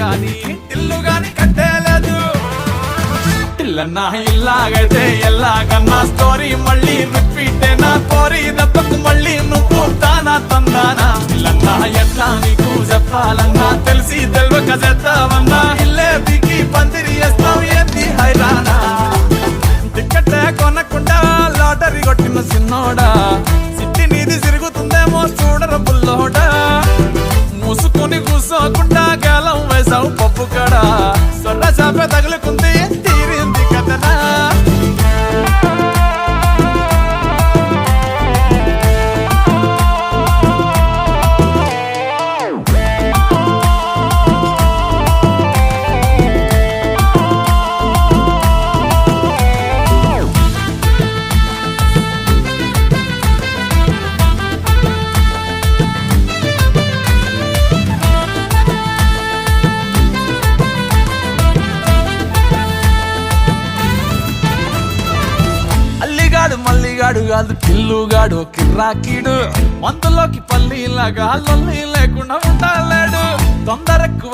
కానీ ఇల్లు గాని కట్టేలేదు. ఇల్లన్నా ఇల్లాగైతే ఎల్లాగన్నా స్టోరీ మళ్ళీ రిపీట్ నా కోరి దెబ్బకు మళ్ళీ నువ్వు తానా తందానా. ఇల్లన్నా ఎట్లా నీకు చెప్పాలన్నా తెలిసి తెల్వక చేస్తావన్నా. ఇల్లే దిగి పందిరి వేస్తావు ఏంది హైరానా. టికెట్టే కొనకుండా లాటరీ కొట్టిన సిన్నోడా సిట్టి నీది తిరుగుతుందేమో చూడర బుల్లోడా. మూసుకొని కూసోకుండా గాలం వేసావు పప్పు కడా. సొర్ర చాప తగులుకుంది తీరింది కథనా. మల్లిగాడు కాదు కిల్లుగాడు కిర్రాకీడు. మందులోకి పల్లీలాగా లొల్లి లేకుండా ఉండలేడు. తొందరెక్కువ